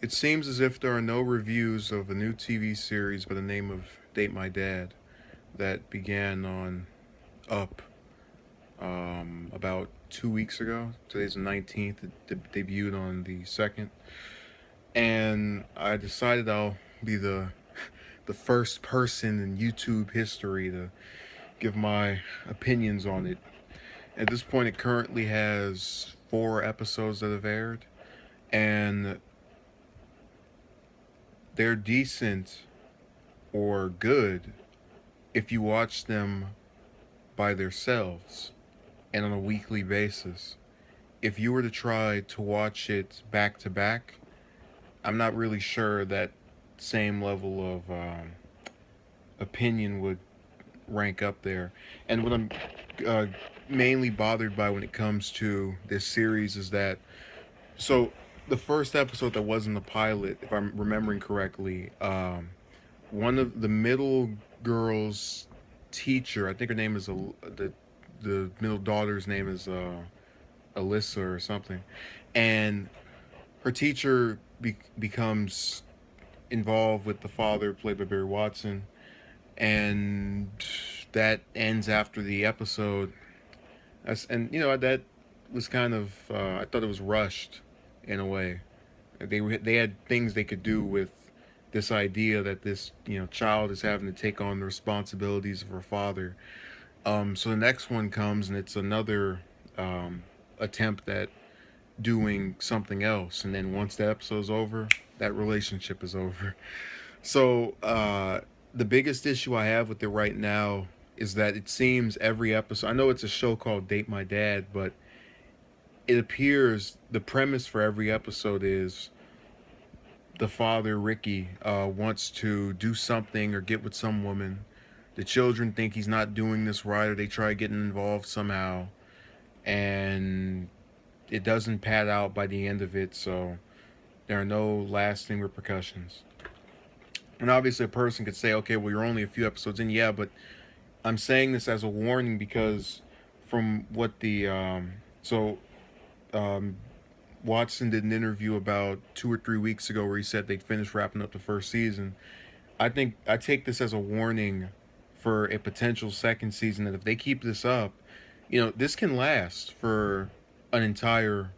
It seems as if there are no reviews of a new TV series by the name of Date My Dad that began on Up about 2 weeks ago. Today's the 19th. It debuted on the 2nd. And I decided I'll be the first person in YouTube history to give my opinions on it. At this point, it currently has 4 episodes that have aired, and they're decent or good if you watch them by themselves and on a weekly basis. If you were to try to watch it back to back, I'm not really sure that same level of opinion would rank up there. And what I'm uh, mainly bothered by when it comes to this series is that so the first episode that wasn't the pilot, if I'm remembering correctly, one of the middle girl's teacher, I think her name is the middle daughter's name is Alyssa or something, and her teacher becomes involved with the father, played by Barry Watson, and that ends after the episode. And that was kind of I thought it was rushed in a way. They had things they could do with this idea that this child is having to take on the responsibilities of her father. So the next one comes and it's another attempt at doing something else, and then once the episode's over, that relationship is over. So the biggest issue I have with it right now is that it seems every episode. I know it's a show called Date My Dad, but it appears the premise for every episode is the father Ricky wants to do something or get with some woman. The children think he's not doing this right, or they try getting involved somehow, and it doesn't pad out by the end of it. So there are no lasting repercussions. And obviously, a person could say, "Okay, well, you're only a few episodes in." Yeah, but I'm saying this as a warning because from what the um, Watson did an interview about 2 or 3 weeks ago where he said they'd finished wrapping up the first season. I take this as a warning for a potential second season that if they keep this up, this can last for an entire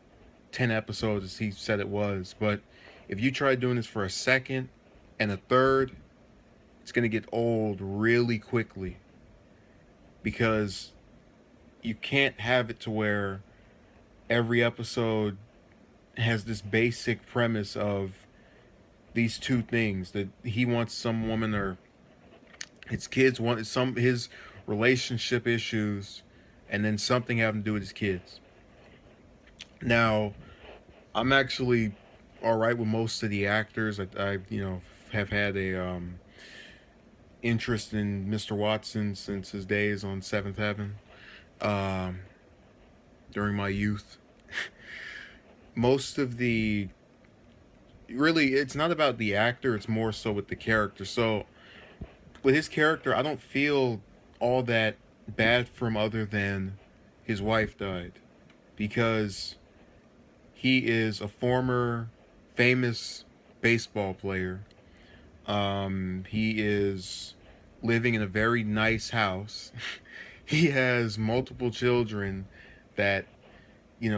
10 episodes as he said it was. But if you try doing this for a second and a third, it's going to get old really quickly because you can't have it to where every episode has this basic premise of these two things that he wants some woman or his kids want some his relationship issues and then something having to do with his kids. Now, I'm actually all right with most of the actors. I have had a interest in Mr. Watson since his days on Seventh Heaven um, during my youth. Most of the really, it's not about the actor, it's more so with the character. So with his character, I don't feel all that bad for him other than his wife died because he is a former famous baseball player. He is living in a very nice house. He has multiple children that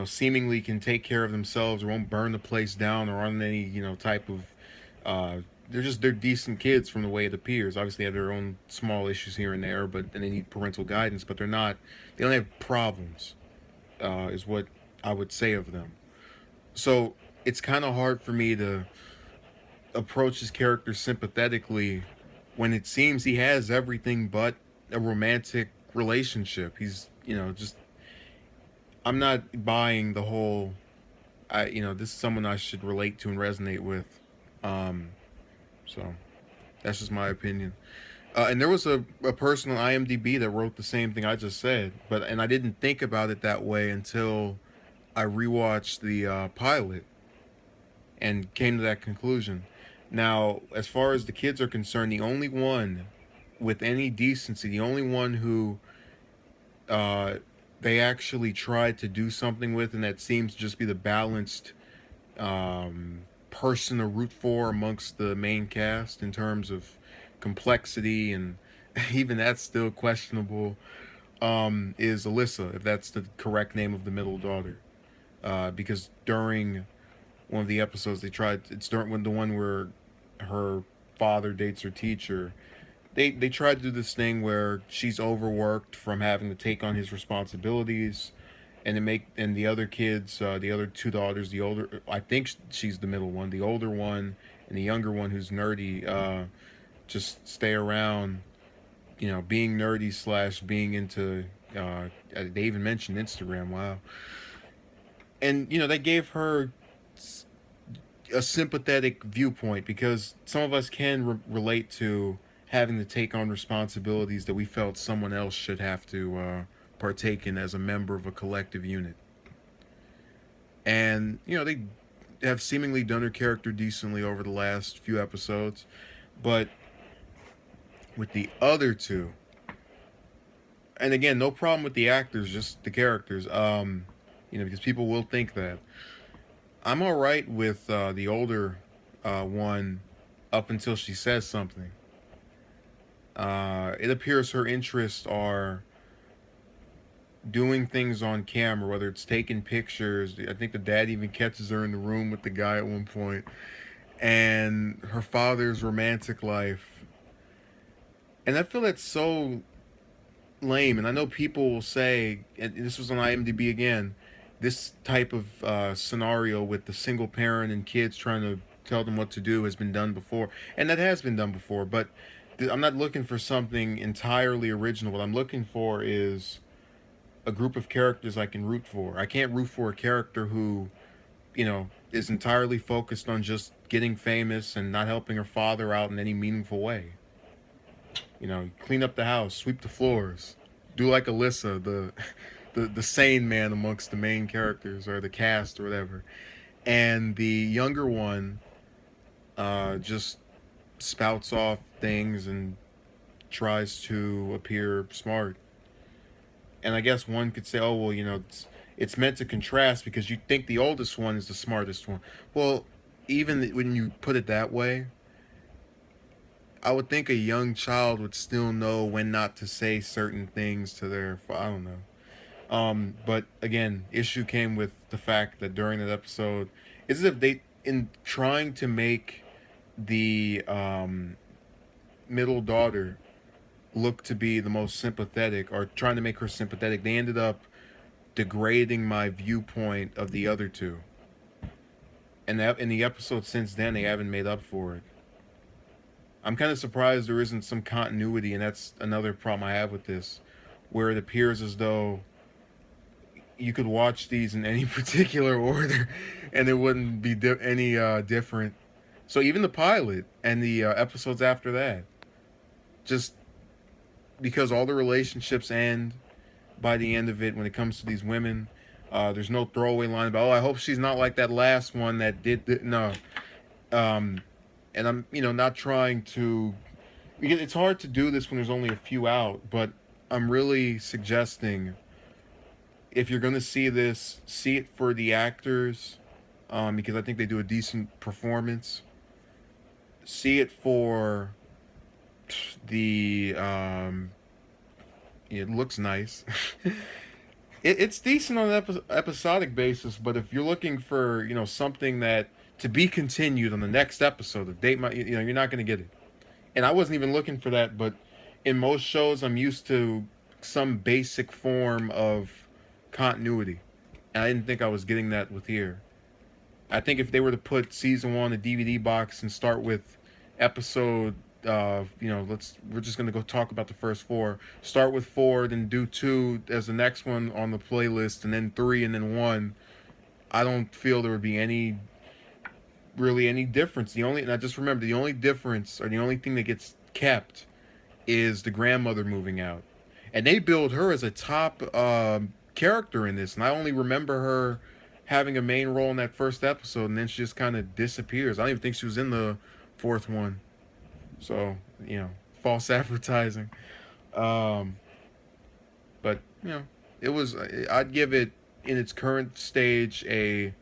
seemingly can take care of themselves or won't burn the place down or on any type of they're decent kids from the way it appears. Obviously they have their own small issues here and there, but and they need parental guidance, but they don't have problems, is what I would say of them. So it's kind of hard for me to approach his character sympathetically when it seems he has everything but a romantic relationship. He's just I'm not buying the whole. This is someone I should relate to and resonate with. Um, so that's just my opinion. And there was a person on IMDb that wrote the same thing I just said, and I didn't think about it that way until I rewatched the pilot and came to that conclusion. Now, as far as the kids are concerned, the only one with any decency, the only one who uh, they actually tried to do something with, and that seems to just be the balanced person to root for amongst the main cast in terms of complexity, and even that's still questionable, is Alyssa, if that's the correct name of the middle daughter. Because during one of the episodes they tried, it's during when the one where her father dates her teacher, they tried to do this thing where she's overworked from having to take on his responsibilities, and the other kids, the other two daughters, the older, I think she's the middle one, the older one, and the younger one who's nerdy, just stay around, being nerdy slash being into. They even mentioned Instagram. Wow, and they gave her a sympathetic viewpoint, because some of us can relate to having to take on responsibilities that we felt someone else should have to partake in as a member of a collective unit. And they have seemingly done her character decently over the last few episodes, but with the other two, and again, no problem with the actors, just the characters. Because people will think that. I'm all right with the older one up until she says something. It appears her interests are doing things on camera, whether it's taking pictures. I think the dad even catches her in the room with the guy at one point, and her father's romantic life. And I feel that's so lame. And I know people will say, and this was on IMDb again, this type of scenario with the single parent and kids trying to tell them what to do has been done before, and that has been done before. But I'm not looking for something entirely original. What I'm looking for is a group of characters I can root for. I can't root for a character who, is entirely focused on just getting famous and not helping her father out in any meaningful way. Clean up the house, sweep the floors, do like Alyssa, the sane man amongst the main characters or the cast or whatever. And the younger one just spouts off things and tries to appear smart. And I guess one could say, oh, well, it's meant to contrast because you think the oldest one is the smartest one. Well, even when you put it that way, I would think a young child would still know when not to say certain things to their, I don't know. But again, issue came with the fact that during that episode, it's as if they, in trying to make the middle daughter look to be the most sympathetic, or trying to make her sympathetic, they ended up degrading my viewpoint of the other two. And that, in the episode since then, they haven't made up for it. I'm kind of surprised there isn't some continuity, and that's another problem I have with this, where it appears as though you could watch these in any particular order and it wouldn't be any different. So even the pilot and the episodes after that, just because all the relationships end by the end of it when it comes to these women. There's no throwaway line about, oh, I hope she's not like that last one that did. No. And I'm, not trying to, because it's hard to do this when there's only a few out, but I'm really suggesting, if you're going to see this, see it for the actors, because I think they do a decent performance. See it for the, it looks nice. It's decent on an episodic basis, but if you're looking for, something that to be continued on the next episode of Date My, you're not going to get it. And I wasn't even looking for that, but in most shows, I'm used to some basic form of continuity. And I didn't think I was getting that with here. I think if they were to put season 1 in a DVD box and start with episode, we're just going to go talk about the first 4. Start with 4, then do 2 as the next one on the playlist, and then 3, and then 1. I don't feel there would be any difference. And I just remember, the only difference, or the only thing that gets kept, is the grandmother moving out. And they build her as a top character in this, and I only remember her having a main role in that first episode, and then she just kind of disappears. I don't even think she was in the 4th one. So, false advertising. But, I'd give it, in its current stage, a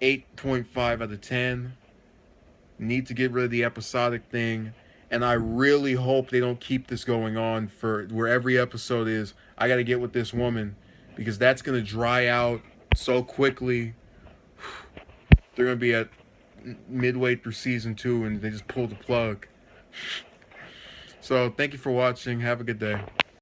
8.5 out of 10. Need to get rid of the episodic thing. And I really hope they don't keep this going on for where every episode is, I got to get with this woman, because that's going to dry out so quickly. They're going to be at midway through season 2 and they just pull the plug. So thank you for watching. Have a good day.